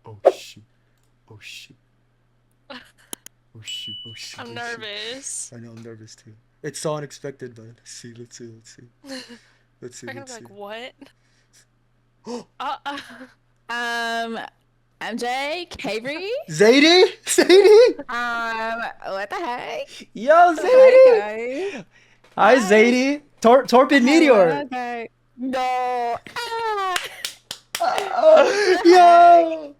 Oh shoot. Oh shoot. Oh shoot. Oh shoot. I'm Oh shoot. nervous. I know I'm nervous too. It's so unexpected, but let's see. Let's see. Let's see. Let's see. I'm gonna be Let's see. like, what? Oh, Uh, uh, Um, MJ, Kaveri. Zadie. Zadie. What the heck? Yo, Hi Zadie. guys. Hi, Hi. Zadie. Torpid Meteor. Hello, guys. No. Ah. What the heck? Yo.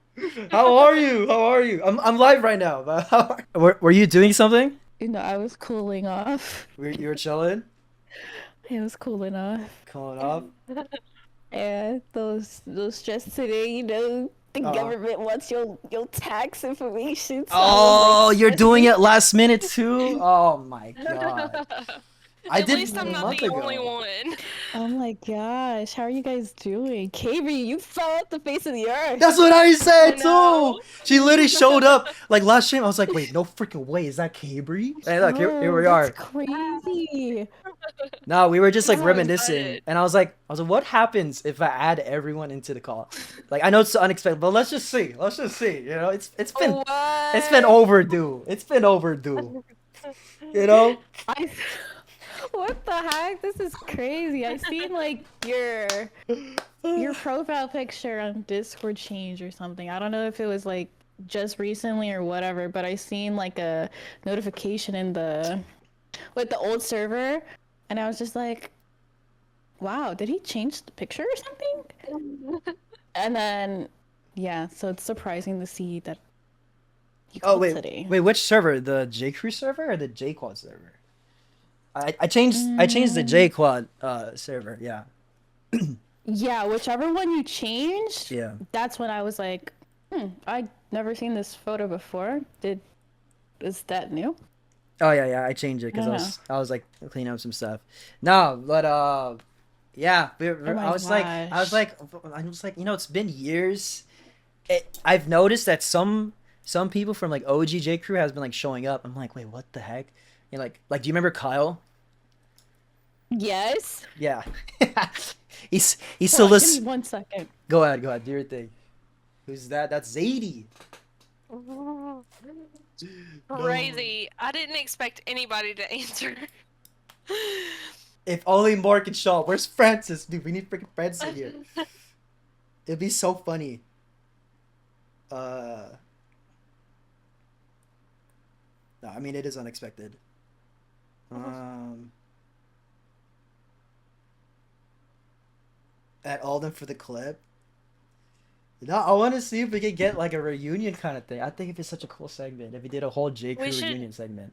How are you? How are you? I'm live right now. But were you doing something? I was cooling off. You were chilling, It was cooling off. calling off. Yeah, those just today, the Uh, government wants your tax information. So I was like oh, you're doing stressing. it last minute too? Oh my god. I At did least I'm a not month the only ago. one. Oh my gosh, how are you guys doing? Kaveri, you fell off the face of the earth. That's what I said I too. know. She literally showed up like last stream. I was like, wait, no freaking way. Is that Cabri? Hey, look, here Oh, we that's are. crazy. No, we were just I'm like so reminiscing, excited. and I was like, what happens if I add everyone into the call? Like, I know it's unexpected, but let's just see. Let's just see. You know, it's been What? overdue. It's been overdue. You know? I what the heck? This is crazy. I seen like your profile picture on Discord change or something. I don't know if it was like just recently or whatever, but I seen like a notification in the with the old server, and I was just like, wow, did he change the picture or something? And then yeah, so it's surprising to see that he Oh called wait, today. wait, which server? The J Crew server or the J Quad server? I changed the J Mm, Quad server. Yeah, yeah, whichever one you changed, yeah. that's when I was like, I never seen this photo before. Is that new? Oh yeah. I changed it I because don't I know. was I was like cleaning up some stuff. No, but yeah. Oh my I was like, it's been years. I've noticed that some people from like OG J Crew has been like showing up. I'm like, wait, what the heck? Do you remember Kyle? Yes. Yeah, he's Hold still on, give me this. 1 second. Go ahead, do your thing. Who's that? That's Zadie. No. Crazy. I didn't expect anybody to answer. If only more could show up. Where's Francis, dude? We need freaking Francis in here. It'd be so funny. Uh, no, I mean it is unexpected. Um, at Alden for the clip. No, I want to see if we could get like a reunion kind of thing. I think it'd be such a cool segment if we did a whole J We Crew should reunion segment.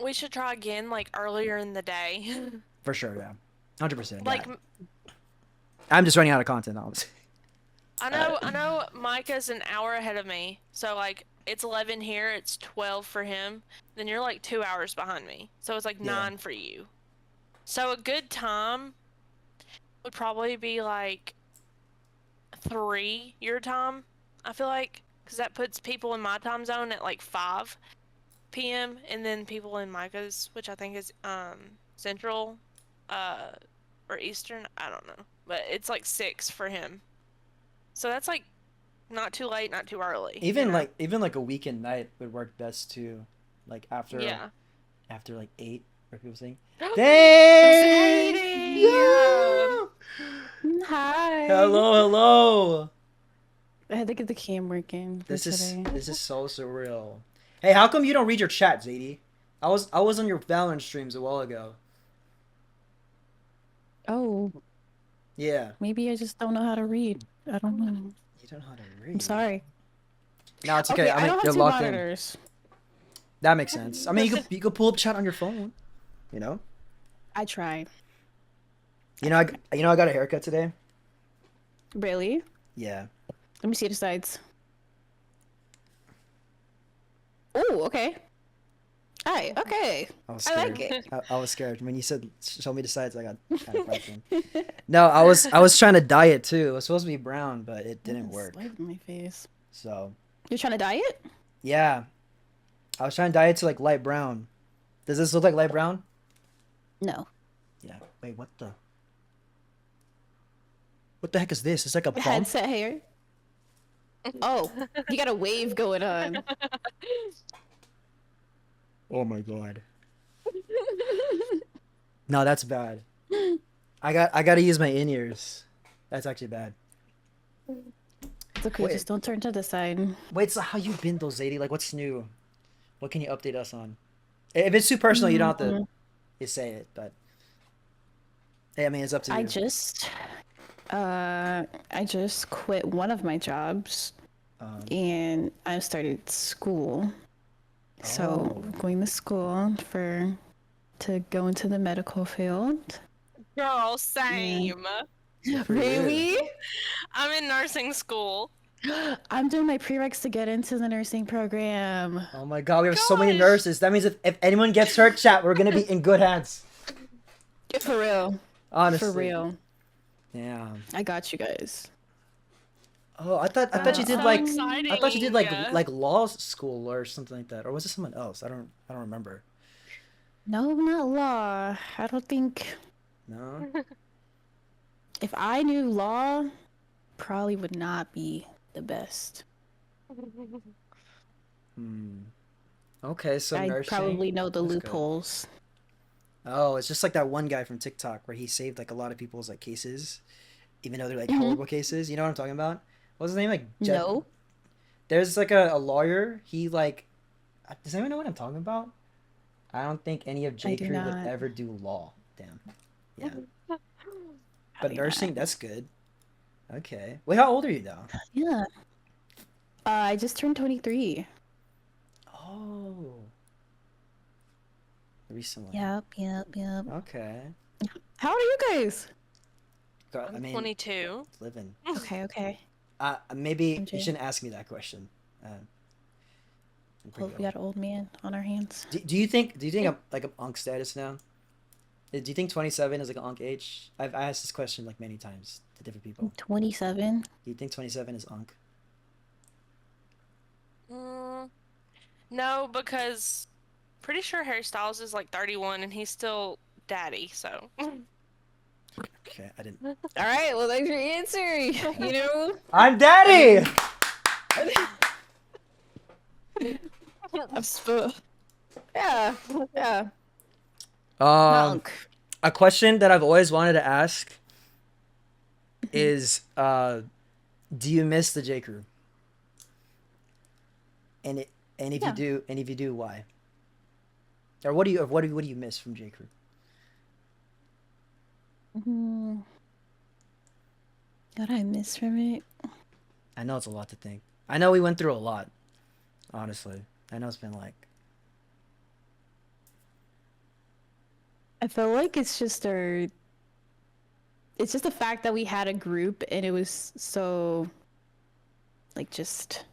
we should try again like earlier in the day. For sure, yeah. 100%, yeah. Like I'm just running out of content, honestly. I know Micah's an hour ahead of me. So like it's 11 here, it's 12 for him. Then you're like 2 hours behind me. So it's like Yeah. 9 for you. So a good time would probably be like 3 your time, I feel like, because that puts people in my time zone at like 5 p.m. and then people in Micah's, which I think is Central, uh, or Eastern. I don't know, but it's like 6 for him. So that's like not too late, not too early. Even like a weekend night would work best too. Like Yeah. after like 8 or people saying, Sadie! "Dang! Yeah. Yeah! Hi. Hello. I had to get the cam working for This is today. this is so surreal. Hey, how come you don't read your chat, Zadie? I was on your Valorant streams a while ago. Oh, Yeah. maybe I just don't know how to read. I don't know. You don't know how to I'm read. sorry. No, it's okay. Okay, I I mean, don't you're have two locked in. monitors. That makes sense. I mean, you could pull up chat on your phone. You know. I tried. I got a haircut today. Really? Yeah. Let me see the sides. Oh, okay. Hi, okay. I was I like scared. it. I was scared when you said show me the sides. I got kind of frightened. No, I was trying to dye it too. It was supposed to be brown, but it didn't work. Slide in my face. So You're trying to dye it? yeah, I was trying to dye it to like light brown. Does this look like light brown? No. Yeah. Wait, what the? What the heck is this? It's like a bump. Headset hair. Oh, you got a wave going on. Oh my god. No, that's bad. I gotta use my in-ears. That's actually bad. It's okay, Wait, just don't turn to the side. wait. So how you been though, Zadie? Like, what's new? What can you update us on? If it's too personal, you don't have to Mm, say it. But hey, I mean, it's up to I you. just I just quit one of my jobs Um, and I started school. So oh, going to school to go into the medical field. Girl, Yeah. same. good for you. Really? I'm in nursing school. I'm doing my prereqs to get into the nursing program. Oh my god, we have so many Gosh. nurses. That means if anyone gets hurt, chat, we're gonna be in good hands. For real. For Honestly. real. Yeah. I got you guys. Oh, I thought That you is did so like exciting. I thought you did like law school or something like that, or was it someone else? I don't remember. No, not law. I don't think No. if I knew law, probably would not be the best. Hmm. Okay, so I nursing. probably know the That's good. loopholes. Oh, it's just like that one guy from TikTok where he saved like a lot of people's like cases, even though they're like Hmm. horrible cases. You know what I'm talking about? What's his name? Like Jeff. No, There's like a lawyer. He like. Does anyone know what I'm talking about? I don't think any of I J. do Crew would not. ever do law. Damn. Yeah. But Probably not. nursing, that's good. Okay. Wait, how old are you though? Yeah. I just turned 23. Oh, recently. Yep. Okay. How old are you guys? I I'm mean, 22. living. Okay. Maybe you MJ. shouldn't ask me that question. I'm Well, pretty we old. got an old man on our hands. Do you think I'm like an unk status now? Do you think 27 is like an unk age? I asked this question like many times to different people. 27. Do you think 27 is unk? Mm, no, because pretty sure Harry Styles is like 31 and he's still daddy, so. Okay, I didn't. All right, well, that's your answer. You know? I'm daddy. I'm yeah, yeah. Not Um, unk. a question that I've always wanted to ask is, do you miss the J Crew? And it, Yeah. and if you do, why? Or what do you miss from J Crew? Mm, what I miss from it? I know it's a lot to think. I know we went through a lot, honestly. I know it's been like, I feel like it's just the fact that we had a group and it was so like just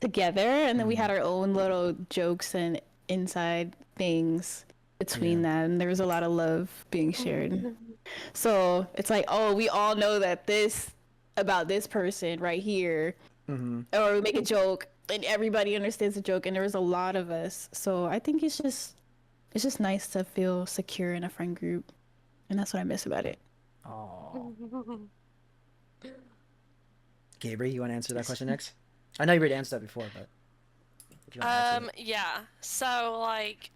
together and then we had our own little jokes and inside things between yeah. that and there was a lot of love being shared. So it's like, oh, we all know that this about this person right here, Mm-hmm. or we make a joke and everybody understands the joke and there was a lot of us. So I think it's just nice to feel secure in a friend group. And that's what I miss about it. Oh. Gabriel, you want to answer that question next? I know you already answered that before, but if you want to answer it. Yeah. So like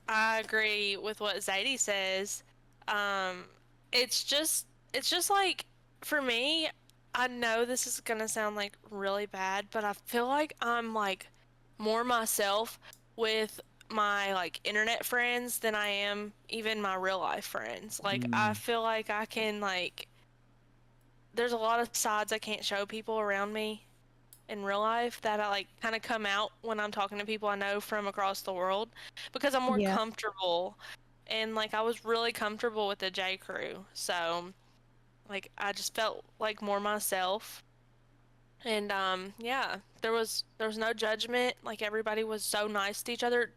I agree with what Zadie says. Um it's just like for me, I know this is gonna sound like really bad, but I feel like I'm like more myself with my like internet friends than I am even my real life friends. Like I Mm, feel like I can like there's a lot of sides I can't show people around me in real life that I like kind of come out when I'm talking to people I know from across the world because I'm more Yeah. comfortable and like I was really comfortable with the J Crew. So like I just felt like more myself. And yeah, there was no judgment. Like everybody was so nice to each other,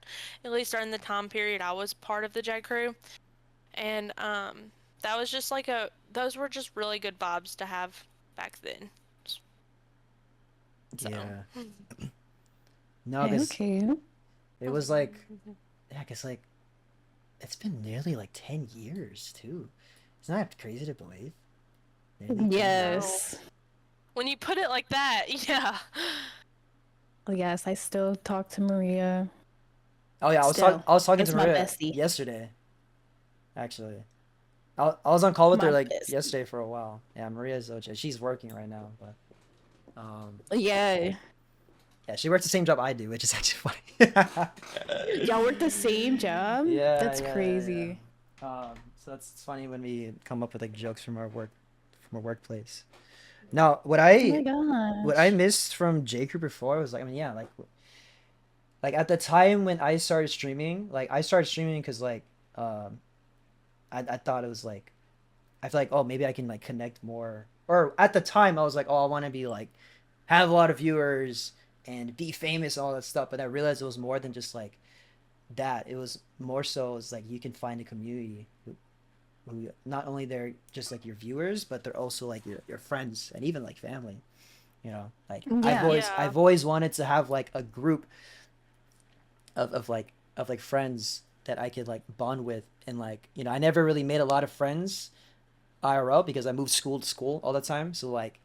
at least during the time period I was part of the J Crew. And that was just like a those were just really good vibes to have back then. So yeah. No, Okay, because okay. it was like, yeah, because like, it's been nearly like 10 years, too. It's not crazy to believe. Nearly 10 years. No. Yes. When you put it like that, yeah. Oh, yes, I still talk to Maria. Oh yeah, Still, I was talking to that's my Maria bestie. yesterday. Actually, I was on call with her My like bestie. yesterday for a while. Yeah, Maria's OJ. She's working right now, but Yeah, yeah, she works the same job I do, which is actually funny. y'all work the same job? Yeah, That's yeah. crazy. So it's funny when we come up with like jokes from our workplace. Now, Oh my what I gosh. missed from J Crew before was like, I mean, yeah, like at the time when I started streaming, like I started streaming because like um I thought it was like I feel like, oh, maybe I can like connect more. Or at the time I was like, oh, I want to be like have a lot of viewers and be famous and all that stuff, but I realized it was more than just like that. It was more so it's like you can find a community who not only they're just like your viewers, but they're also like your friends and even like family. You know, like Yeah. Yeah. I've always wanted to have like a group of like friends that I could like bond with, and like, you know, I never really made a lot of friends IRL because I moved school to school all the time. So like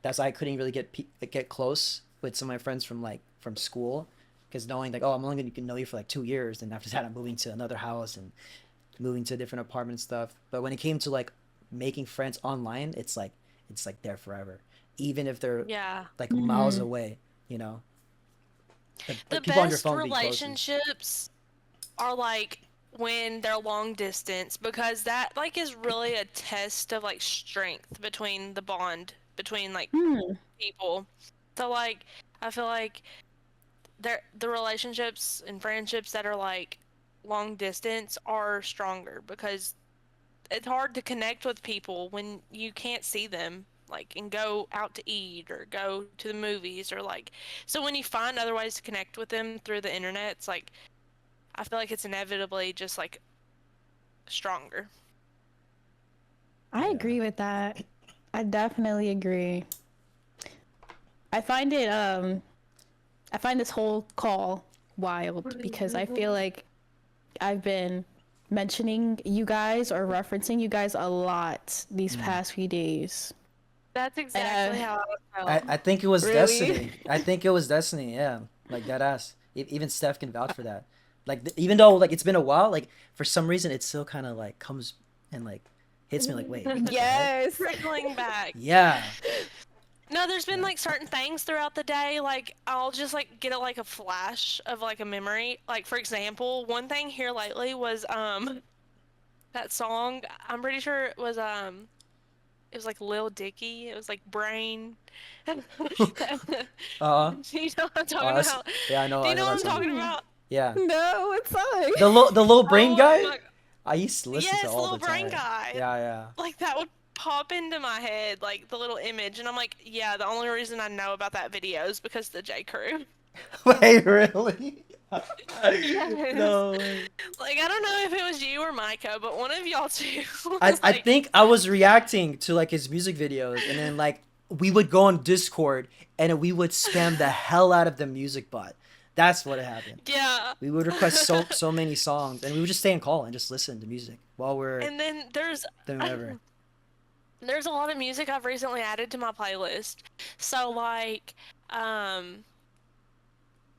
that's why I couldn't really get close with some of my friends from like from school, because knowing like, oh, I'm only gonna know you for like 2 years, and after that I'm moving to another house and moving to a different apartment and stuff. But when it came to like making friends online, it's like there forever, even if they're Yeah. like miles Hmm. away. You know, The like people on your best phone would be closest. relationships are like when they're long distance, because that like is really a test of like strength between the bond between like Hmm. people. So like I feel like the relationships and friendships that are like long distance are stronger, because it's hard to connect with people when you can't see them, like, and go out to eat or go to the movies or like, so when you find other ways to connect with them through the internet, it's like I feel like it's inevitably just like stronger. I Yeah. agree with that. I definitely agree. I find it I find this whole call wild because I feel like I've been mentioning you guys or referencing you guys a lot these Mm. past few days. That's And exactly how I felt. I think it was really? destiny. I think it was destiny. Yeah, like that ass. Even Steph can vouch for that. Like even though like it's been a while, like for some reason it still kind of like comes and like hits me like, wait, what the heck? Yes. Trickling back. Yeah. No, there's been Yeah. like certain things throughout the day, like I'll just like get like a flash of like a memory. Like for example, one thing here lately was that song, I'm pretty sure it was like Lil Dicky. It was like Brain. Do Uh-huh. you know what I'm talking about? Yeah, Do you I know know what that I'm song. talking about? Yeah. No, it's not. The little brain Oh guy? my, I used to listen to yes, all Little the Brain time. Guy. Yeah, yeah. Like that would pop into my head, like the little image, and I'm like, yeah, the only reason I know about that video is because of the J. Crew. Wait, really? Yes. No way. Like I don't know if it was you or Micah, but one of y'all two was I like, think I was reacting to like his music videos, and then like we would go on Discord and we would spam the hell out of the music bot. That's what happened. yeah. We would request so many songs, and we would just stay in call and just listen to music while we're And then doing whatever. there's a lot of music I've recently added to my playlist. So like, um,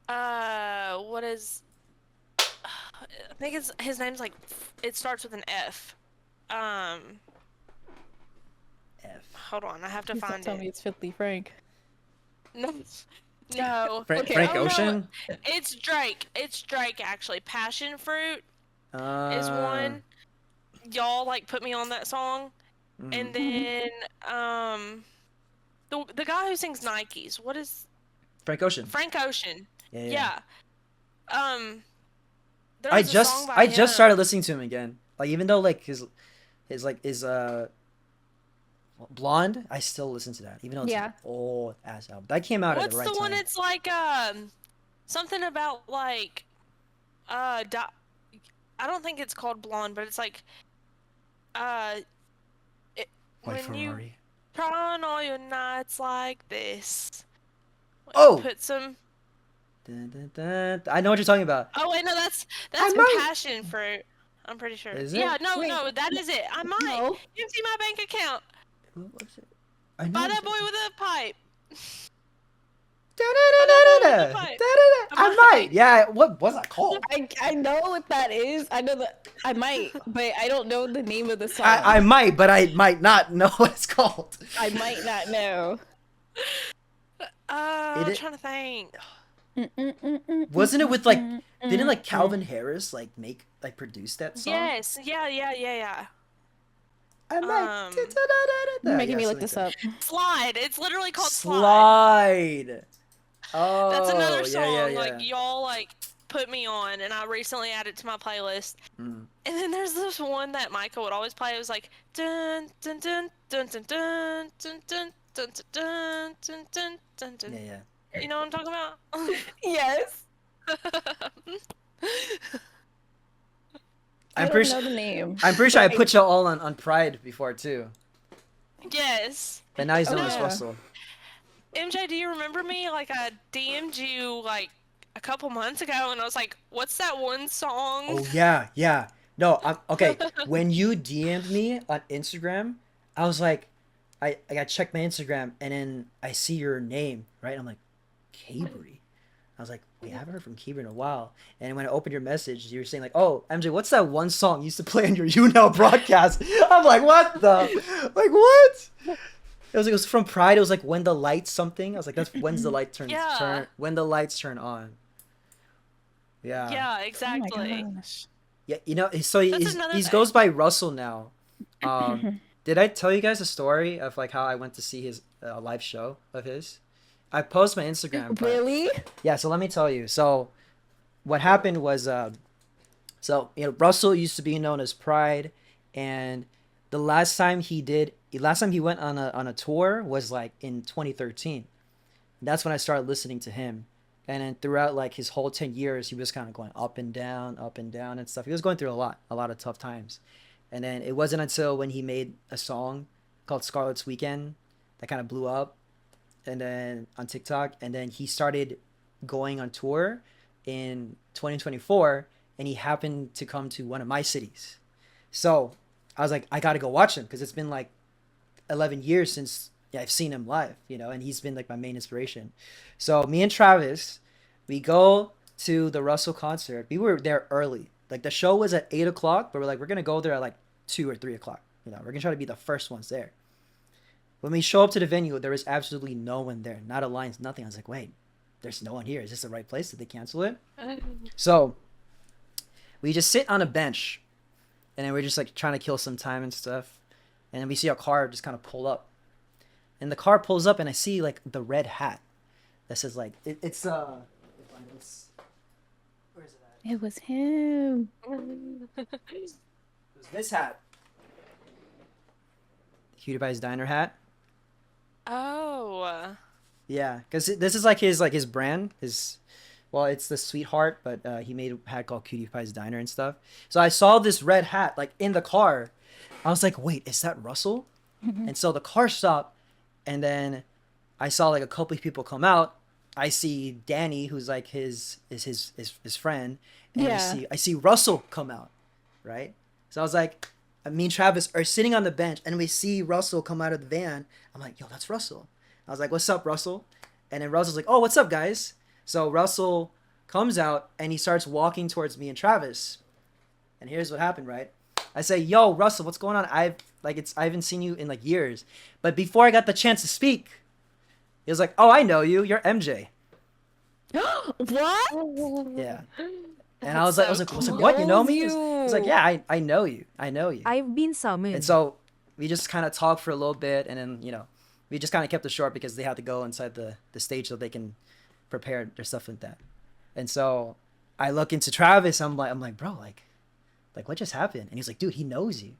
what is? I think it's his name's like it starts with an F. Um, F. hold on, I have to Please don't find tell it. me it's 50 Frank. No, no. Okay. Frank Oh no, Ocean. it's Drake. It's Drake actually. Passion Fruit is Uh. one. Y'all like put me on that song, Mm. and then the guy who sings Nikes. What is Frank Ocean. Frank Ocean? Yeah, yeah. Yeah. Um, there was a song by I just him. started listening to him again. Like even though like his like his Blonde, I still listen to that, even though it's Yeah. an old ass album. That came out at the What's right the one? time. It's like something about like di I don't think it's called Blonde, but it's like uh it, White when you Ferrari. cry on all your nights like this. Oh, Put some. dun, dun, dun. I know what you're talking about. Oh wait, no, that's I might. Passion Fruit. I'm pretty sure. Is Yeah, it? no, Wait. no, that is it. I might. No. Empty my bank account. What was it? I know. By that boy with a pipe. Da-da-da-da-da-da. Pipe. Da-da-da. I I might. Yeah. What was that called? I know what that is. I know that I might, but I don't know the name of the song. I might, but I might not know what it's called. I might not know. I'm trying to think. Wasn't it with like? Didn't like Calvin Harris like produce that song? Yes. Yeah. I might. Da-da-da-da-da. You're making me Yeah, look this something up. Slide. It's literally called Slide. Slide. Oh, That's another song. yeah. Like y'all like put me on, and I recently added to my playlist. Mm. And then there's this one that Micah would always play. It was like dun dun dun dun dun dun dun dun dun dun dun dun dun dun. Yeah. You know what I'm talking about? Yes. I I'm don't pretty. know the name. I'm pretty sure I put y'all all on Pride before too. Yes. But now he's known as Yeah. Russell. MJ, do you remember me? Like I DM'd you like a couple months ago, and I was like, "What's that one song?" Oh yeah. No, okay. When you DM'd me on Instagram, I was like, I got checked my Instagram, and then I see your name, right? I'm like, Cabri. I was like, wait, I haven't heard from Cabri in a while. And when I opened your message, you were saying like, oh, MJ, what's that one song you used to play on your Now broadcast? I'm like, what the? Like what? It was from Pride. It was like when the lights something. I was like, that's when's the light Yeah. when the lights turn on. Yeah. Yeah, Oh exactly. my gosh. Yeah, you know, so That's another he thing. goes by Russell now. Did I tell you guys a story of like how I went to see his live show of his? I post my Instagram. But, Really? yeah, so let me tell you. So what happened was, Russell used to be known as Pride, and the last time he went on a tour was like in 2013. That's when I started listening to him. And then throughout like his whole 10 years, he was kind of going up and down and stuff. He was going through a lot of tough times. And then it wasn't until when he made a song called Scarlet's Weekend that kind of blew up, and then on TikTok, and then he started going on tour in 2024, and he happened to come to one of my cities. So I was like, I got to go watch him because it's been like 11 years since I've seen him live, and he's been like my main inspiration. So me and Travis, we go to the Russell concert. We were there early. Like the show was at 8 o'clock, but we're like, we're gonna go there at like 2 or 3 o'clock. We're gonna try to be the first ones there. When we show up to the venue, there was absolutely no one there, not a line, nothing. I was like, wait, there's no one here. Is this the right place? Did they cancel it? So we just sit on a bench, and then we're just like trying to kill some time and stuff. And then we see a car just kind of pull up. And the car pulls up, and I see like the red hat that says like it's where is it at? It was him. It was this hat, Cutie Pie's Diner hat. Oh. Yeah, because this is like his brand. It's the Sweetheart, but he made a hat called Cutie Pie's Diner and stuff. So I saw this red hat like in the car. I was like, wait, is that Russell? And so the car stopped, and then I saw like a couple of people come out. I see Danny, who's like his friend, and Yeah. I see Russell come out, right? So I was like, me and Travis are sitting on the bench, and we see Russell come out of the van. I'm like, yo, that's Russell. I was like, what's up, Russell? And then Russell's like, oh, what's up, guys? So Russell comes out, and he starts walking towards me and Travis. And here's what happened, right? I say, yo, Russell, what's going on? I haven't seen you in like years. But before I got the chance to speak, he was like, oh, I know you. You're MJ. What? Yeah. And I was like, what? You know me? He's like, yeah, I know you. I know you. I've been summoned. And so we just kind of talked for a little bit, and then we just kind of kept it short because they had to go inside the stage so they can prepare their stuff like that. And so I look into Travis. I'm like, bro, like what just happened? And he's like, dude, he knows you.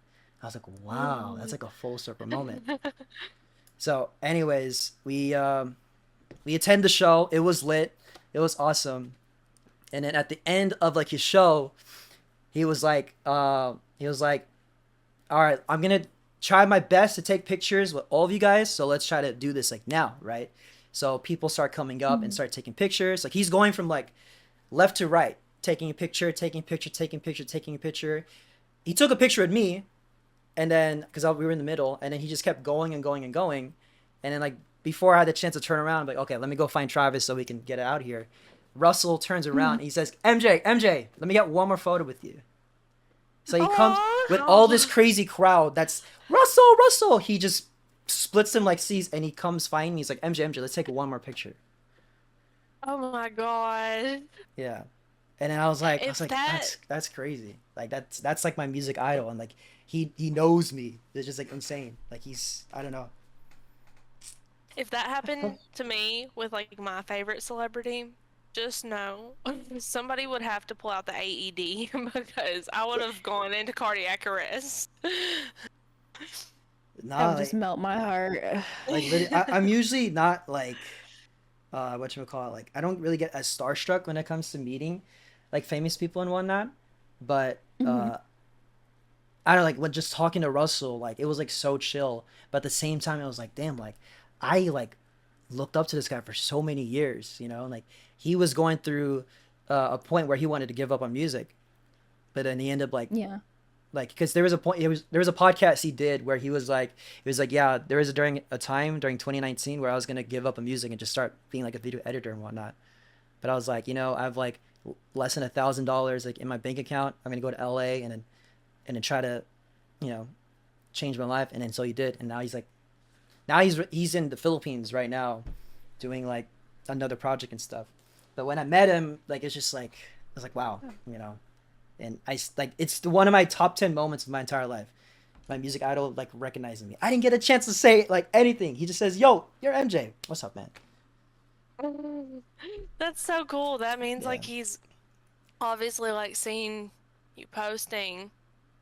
I was like, wow, that's like a full circle moment. So, anyways, we attend the show. It was lit. It was awesome. And then at the end of like his show, he was like, all right, I'm gonna try my best to take pictures with all of you guys. So let's try to do this like now, right? So people start coming up and start taking pictures. Like he's going from like left to right, taking a picture, taking a picture, taking a picture, taking a picture. He took a picture with me, and then because we were in the middle, and then he just kept going and going and going. And then like before I had the chance to turn around, I'm like, okay, let me go find Travis so we can get out here. Russell turns around and he says, MJ, let me get one more photo with you. So he comes with all this crazy crowd. That's Russell. He just splits them like seas, and he comes find me. He's like, MJ, let's take one more picture. Oh my god. Yeah. And then I was like, If that's crazy. Like that's like my music idol, and like he knows me. It's just like insane. Like I don't know. If that happened to me with like my favorite celebrity, just know somebody would have to pull out the AED because I would have gone into cardiac arrest. Nah, That would like, just melt my heart. like I'm usually not like whatchamacallit, like I don't really get as starstruck when it comes to meeting like famous people and whatnot. But I don't like when just talking to Russell, like it was like so chill. But at the same time I was like, damn, like I like looked up to this guy for so many years, you know, and like he was going through a point where he wanted to give up on music, but then he ended up like Yeah. because there was a point there was a podcast he did where he was like yeah, there was during a time during 2019 where I was gonna give up on music and just start being like a video editor and whatnot. But I was like, you know, I have like less than $1,000 like in my bank account. I'm gonna go to LA and then try to, you know, change my life. And then so he did, and now he's in the Philippines right now doing like another project and stuff. But when I met him, like it's just like I was like, wow, you know. And it's one of my top 10 moments of my entire life. My music idol like recognizing me. I didn't get a chance to say like anything. He just says, "Yo, you're MJ. What's up, man?" That's so cool. That means Yeah. like he's obviously like seen you posting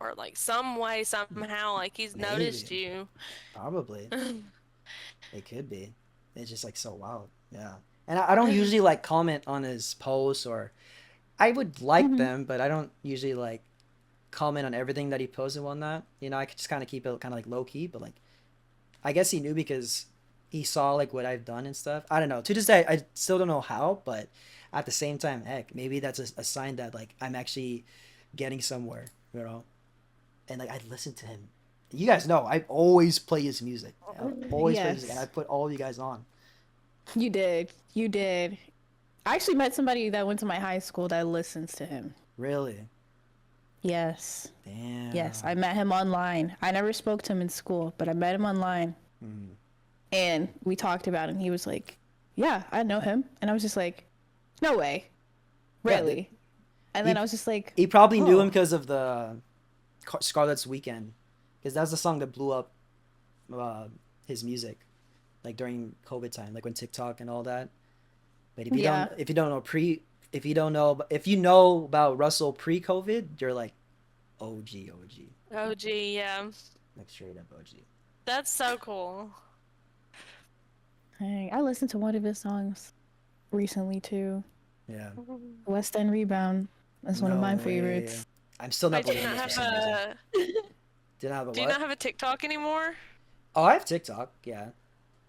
or like some way somehow like he's noticed Maybe. you. Probably. It could be. It's just like so wild. Yeah. And I don't usually like comment on his posts, or I would like them, but I don't usually like comment on everything that he posts and whatnot. You know, I could just kind of keep it kind of like low key, but like I guess he knew because he saw like what I've done and stuff. I don't know. To this day, I still don't know how, but at the same time, heck, maybe that's a sign that like I'm actually getting somewhere, you know. And like I listen to him. You guys know I always play his music. I always play his music, and I put all of you guys on. You did. I actually met somebody that went to my high school that listens to him. Really? Yes. Damn. Yes, I met him online. I never spoke to him in school, but I met him online. And we talked about it, and he was like, yeah, I know him. And I was just like, no way. Really? And then I was just like... He probably knew him because of the Scarlet's Weekend. Because that's the song that blew up his music. Like during COVID time, like when TikTok and all that. But if you know about Russell pre-COVID, you're like OG. Oh gee, yeah. Like straight up OG. That's so cool. Dang, I listened to one of his songs recently too. Yeah. West End Rebound. That's one of my favorites. I'm still not Wait, do you believing not this for have some reason. a Did I have a do you what? not have a TikTok anymore? Oh, I have TikTok. Yeah.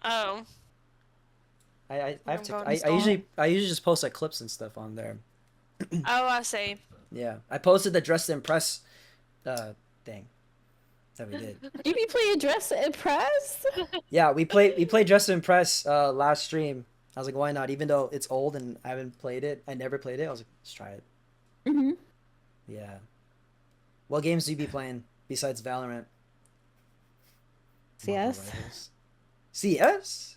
Oh. I have TikTok. going to I usually just post like clips and stuff on there. Oh, I see. Yeah. I posted the Dress to Impress thing that we did. You be playing Dress to Impress? Yeah, we played Dress to Impress last stream. I was like, why not? Even though it's old and I haven't played it, I never played it. I was like, let's try it. Yeah. What games do you be playing besides Valorant? CS? Marvel Rivals. CS?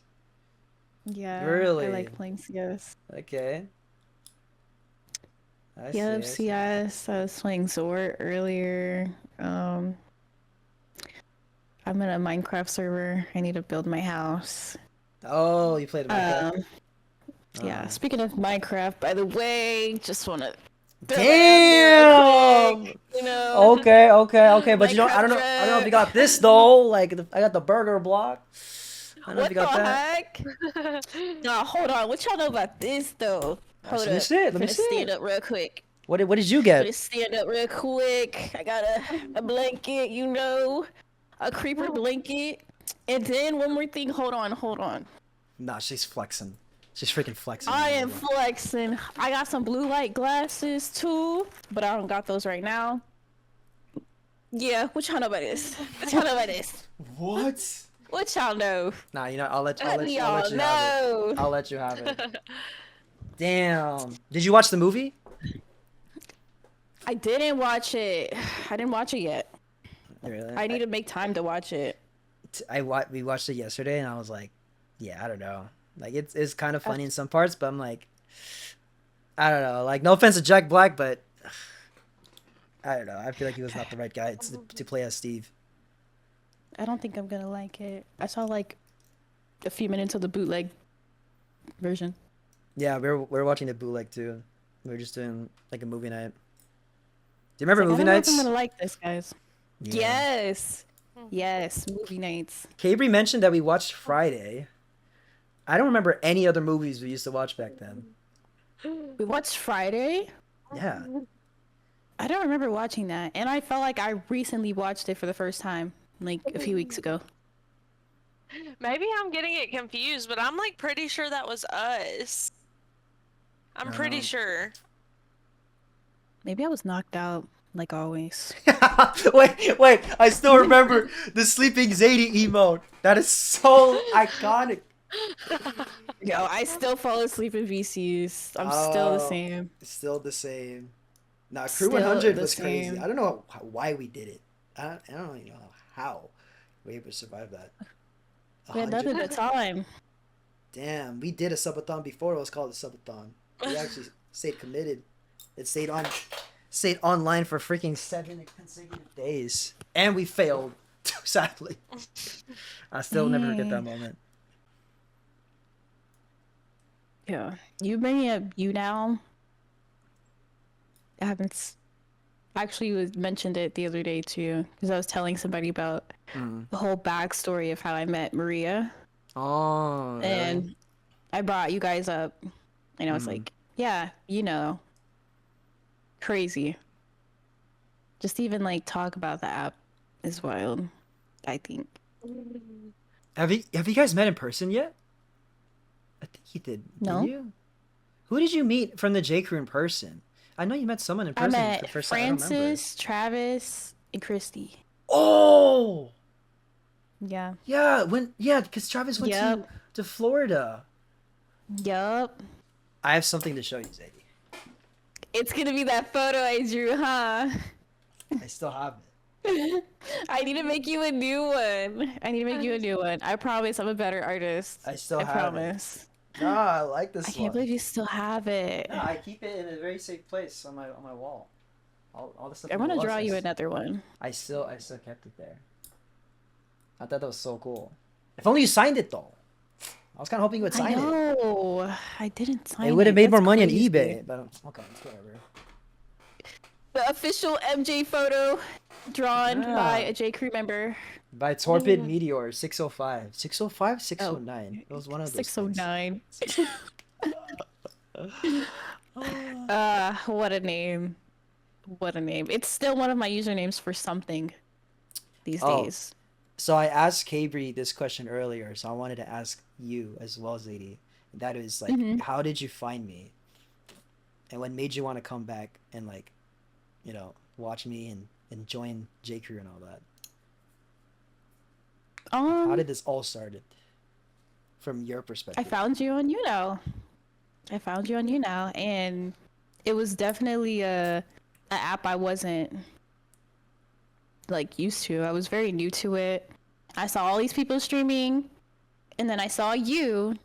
Yeah. Really? I like playing CS. Okay. I Yep, see. CS. I was playing Zort earlier. I'm in a Minecraft server. I need to build my house. Oh, you played Minecraft? Yeah, speaking of Minecraft, by the way, just want to Damn! you know. Okay. But you don't. I don't know. Minecraft I don't know if you got this though. Like I got the burger block. I don't know if What you the got that. heck? Nah, hold on. What y'all know about this though? Hold Let me up. see it. Let me Finna see stand it. up real quick. What did you Finna get? stand up real quick. I got a blanket, you know, a creeper blanket, and then one more thing. Hold on. Nah, she's flexing. She's freaking flexing. I am flexing. I got some blue light glasses too, but I don't got those right now. Yeah, what y'all know about this? What? What y'all know? Nah, you know, I'll let Let you have it. know. I'll let you have it. Damn. Did you watch the movie? I didn't watch it. I didn't watch it yet. Really? I need to make time to watch it. We watched it yesterday, and I was like, yeah, I don't know. Like it's kind of funny in some parts, but I'm like, I don't know. Like, no offense to Jack Black, but I don't know. I feel like he was not the right guy to play as Steve. I don't think I'm gonna like it. I saw like a few minutes of the bootleg version. Yeah, we're watching the bootleg too. We were just doing like a movie night. Do you It's remember like, movie I don't know if nights? I'm gonna like this, guys. Yeah. Yes. Yes, movie nights. Cabri mentioned that we watched Friday. I don't remember any other movies we used to watch back then. We watched Friday. Yeah. I don't remember watching that, and I felt like I recently watched it for the first time, like a few weeks ago. Maybe I'm getting it confused, but I'm like pretty sure that was us. I'm pretty sure. Maybe I was knocked out, like always. Wait, I still remember the sleeping Zadie emote. That is so iconic. Yo, I still fall asleep in VCs. I'm still the same. Still the same. Nah, Crew Still 100 the was crazy. same. I don't know why we did it. I don't even know how we were able to survive that. We had nothing 100? but time. Damn, we did a subathon before it was called a subathon. We actually stayed committed. It stayed online for freaking 7 consecutive days, and we failed. Sadly, I still never forget that moment. Yeah, you bringing up you now. I haven't actually was mentioned it the other day too, because I was telling somebody about the whole backstory of how I met Maria, Oh, really? and I brought you guys up, and I was like, yeah, crazy. Just even like talk about the app is wild, I think. Have you guys met in person yet? I think you did. No. Did you? Who did you meet from the J Crew in person? I know you met someone in I person for met the first time. I don't remember. Francis, Travis, and Christy. Oh, Yeah. yeah. Because Travis went to Florida. Yup. I have something to show you, Zadie. It's gonna be that photo I drew, huh? I still have it. I need to make you a new one. I promise I'm a better artist. I still have promise. it. No, I like this I one. can't believe you still have it. No, I keep it in a very safe place on my wall. All the stuff. I on the want to wall draw you says- another one. I still kept it there. I thought that was so cool. If only you signed it though. I was kind of hoping you would sign it. No, I didn't sign it. It would have made more That's money crazy. on eBay, but okay, it's whatever. The official MJ photo drawn by Yeah. a J Crew member. By Torpid Meteor 605. 605? 609. It was one of those. 609. What a name. What a name. It's still one of my usernames for something these days. So I asked Cabri this question earlier, so I wanted to ask you as well, Zadie. That is like, how did you find me? And what made you want to come back and like, watch me and join J Crew and all that? How did this all started? From your perspective. I found you on YouNow. And it was definitely a app I wasn't like used to. I was very new to it. I saw all these people streaming, and then I saw you,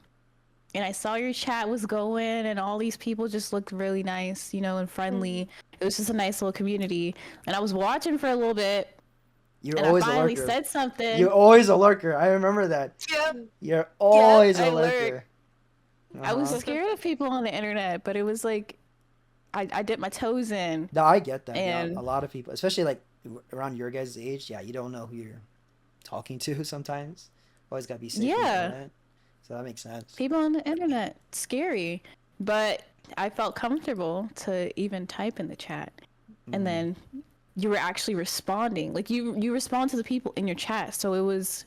and I saw your chat was going, and all these people just looked really nice, and friendly. It was just a nice little community, and I was watching for a little bit. You're and always I finally a lurker. said something. You're always a lurker. I remember that. Yep. You're always I a lurker. I was scared of people on the internet, but it was like I dipped my toes in. No, I get that. And- A lot of people, especially like around your guys' age, you don't know who you're talking to sometimes. Always gotta be safe. on the Yeah. internet. So that makes sense. People on the internet, scary, but I felt comfortable to even type in the chat, and then you were actually responding. Like you respond to the people in your chat, so it was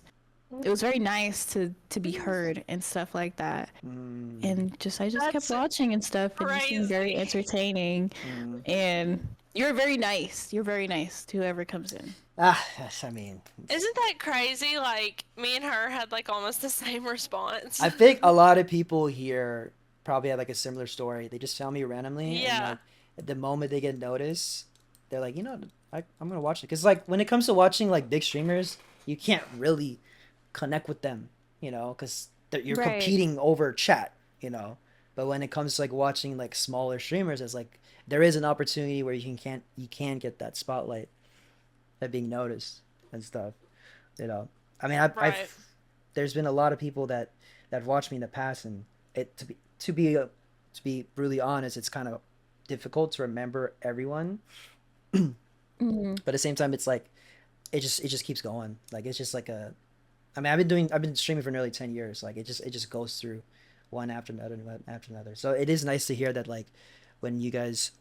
very nice to be heard and stuff like that. And I just kept That's watching and stuff, and you seemed very crazy. entertaining. And you're very nice. You're very nice to whoever comes in. I mean, Isn't that crazy? Like me and her had like almost the same response. I think a lot of people here probably have like a similar story. They just found me randomly, and Yeah. like at the moment they get noticed, they're like, I'm gonna watch it. Cause like when it comes to watching like big streamers, you can't really connect with them, cause you're Right. competing over chat, But when it comes to like watching like smaller streamers, it's like there is an opportunity where you can get that spotlight, that being noticed and stuff, you know. I mean, Right. there's been a lot of people that have watched me in the past, and it to be brutally honest, it's kind of difficult to remember everyone. Hmm. But at the same time, it's like it just keeps going. Like it's just like a. I mean, I've been streaming for nearly 10 years. Like it just goes through one after another, one after another. So it is nice to hear that like when you guys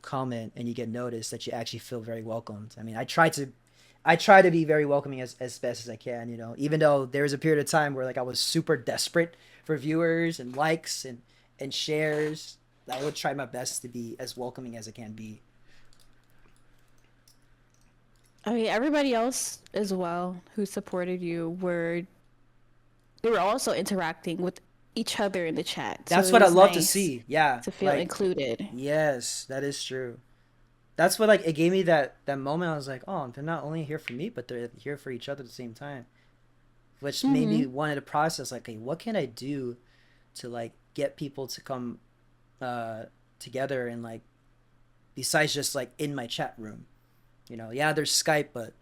comment and you get noticed, that you actually feel very welcomed. I mean, I try to be very welcoming as best as I can, even though there was a period of time where like I was super desperate for viewers and likes and shares. I would try my best to be as welcoming as I can be. I mean, everybody else as well who supported you they were also interacting with each other in the chat, so That's it what I was love to nice see. Yeah, to feel like included. yes, that is true. That's what like it gave me that moment. I was like, oh, they're not only here for me, but they're here for each other at the same time, which made Hmm. me wanted to process like, hey, what can I do to like get people to come uh together, and like besides just like in my chat room. Yeah, there's Skype, but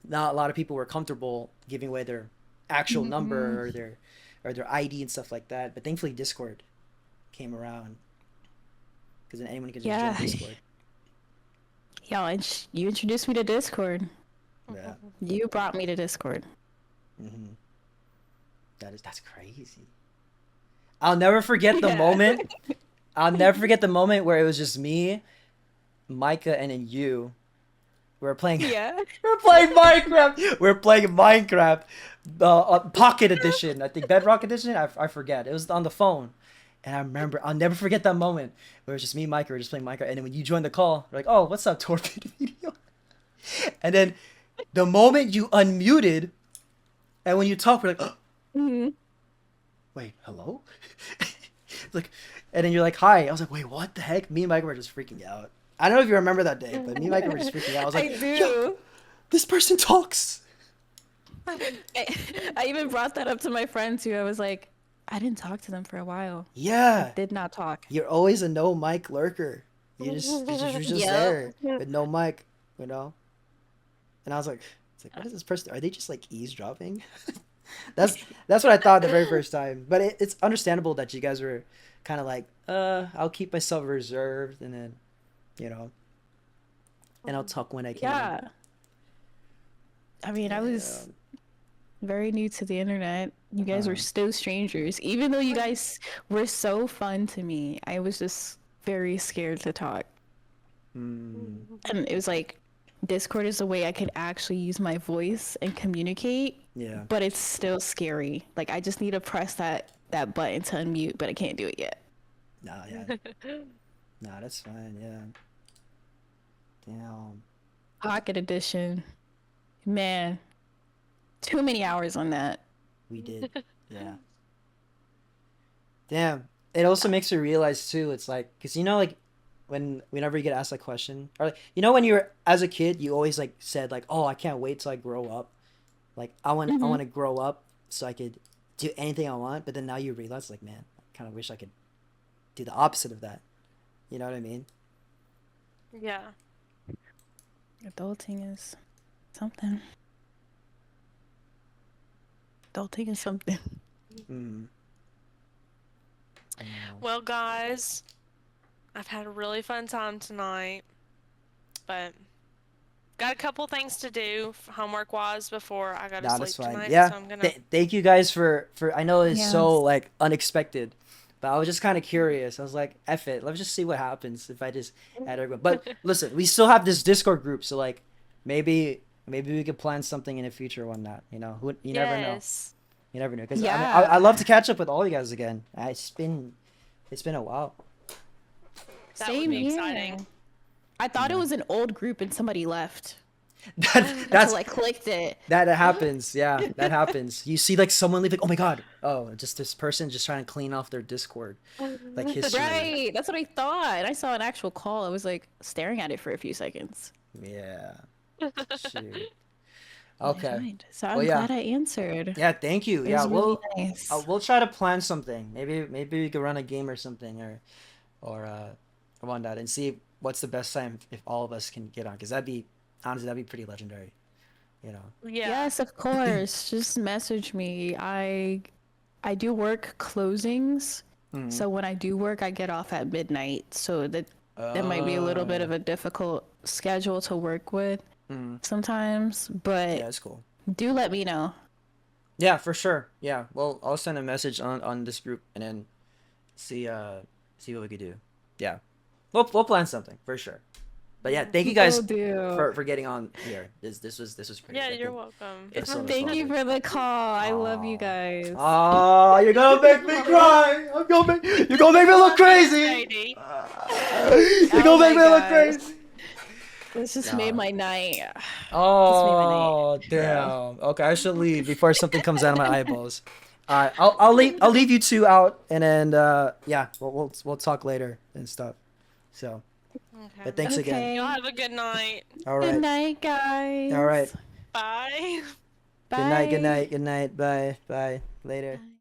not a lot of people were comfortable giving away their actual Hmm. number or their ID and stuff like that. But thankfully, Discord came around, because then anyone can just join Yeah. Discord. Y'all, you introduced me to Discord. Yeah. You brought me to Discord. hmm that's crazy. I'll never forget the Yeah. moment. I'll never forget the moment where it was just me, Micah, and then you. We were playing. Yeah. We're playing Minecraft. We're playing Minecraft, the Pocket Edition. I think Bedrock Edition. I forget. It was on the phone, and I remember. I'll never forget that moment where it was just me and Mike. We were just playing Minecraft, and then when you joined the call, we're like, "Oh, what's up, Torpedo Video?" And then the moment you unmuted, and when you talk, we're like, oh, Hmm. "Wait, hello?" Like, and then you're like, "Hi." I was like, "Wait, what the heck?" Me and Mike were just freaking out. I don't know if you remember that day, but me and Mike were just freaking out. I was like, I "Yo, do. this person talks." I even brought that up to my friends too. I was like, I didn't talk to them for a while. I Yeah. did not talk. You're always a no mic lurker. You're just Yep. there with no mic, you know. And I was like, it's like, what is this person? Are they just like eavesdropping? that's that's what I thought the very first time. But it's understandable that you guys were kind of like, I'll keep myself reserved, and then, you know, and I'll talk when I can. Yeah. I mean, I Yeah. was very new to the internet. You guys were Uh, still strangers. Even though you guys were so fun to me, I was just very scared to talk. mm, And it was like, Discord is a way I could actually use my voice and communicate, yeah. but it's still scary. Like I just need to press that button to unmute, but I can't do it yet. Nah, yeah. Nah, that's fine. Yeah. Damn. Pocket edition. Man, too many hours on that. We did. Yeah. Damn. It also makes you realize too. It's like, cause like whenever you get asked that question, or like when you were as a kid, you always like said like, oh, I can't wait till I grow up. Like I Hmm. want to grow up so I could do anything I want. But then now you realize like, man, I kind of wish I could do the opposite of that. You know what I mean? Yeah. Adulting is something. Adulting is something. Mm. Well, guys, I've had a really fun time tonight, but got a couple things to do homework wise before I go to Nah, that's sleep fine. tonight, Yeah. so I'm gonna. Thank you guys for. I know it's Yeah. so like unexpected, but I was just kind of curious. I was like, F it. Let's just see what happens if I just add everyone. But listen, we still have this Discord group, so like maybe we could plan something in the future or whatnot. You never know. Yes. You never know. Because I Yeah. love to catch up with all you guys again. It's been a while. That would Same be here. exciting. I thought it Yeah. was an old group and somebody left. That's until I clicked it. that happens. Yeah, that happens. You see like someone leave like, oh my god, oh, just this person just trying to clean off their Discord like history. Right, that's what I thought. And I saw an actual call. I was like staring at it for a few seconds. Yeah. Shoot. But I Okay. find. So Well, I'm yeah. glad I answered. Yeah, thank you. It Yeah, was really we'll nice. we'll try to plan something. Maybe we could run a game or something or on that and see what's the best time if all of us can get on because that'd be honestly that'd be pretty legendary, you know. Yeah. Yes, of course. Just message me. I do work closings. Mhm. So when I do work, I get off at midnight. So that might be a little bit of a difficult schedule to work with Mhm. sometimes, Yeah, but that's cool. do let me know. Yeah, for sure. Yeah. Well, I'll send a message on this group and then see what we could do. Yeah. We'll plan something for sure. But yeah, thank you guys Will do. for getting on here. This was pretty. Yeah, I you're think welcome. it's so Thank you nostalgic. for the call. I love you Aw. guys. Oh, you're gonna make me cry. You're gonna make me look crazy. Sadie. You're Oh gonna make my me look gosh. crazy. This just Nah. made my night. Oh, night. damn. Okay, I should leave before something comes out of my eyeballs. I'll leave you two out, and then yeah, we'll talk later and stuff. So, Okay. but thanks again. Okay. Y'all have a good night. All Good right. night, guys. All right. Bye. Good night. Good Bye. night. Good night. Bye. Bye. Later. Bye.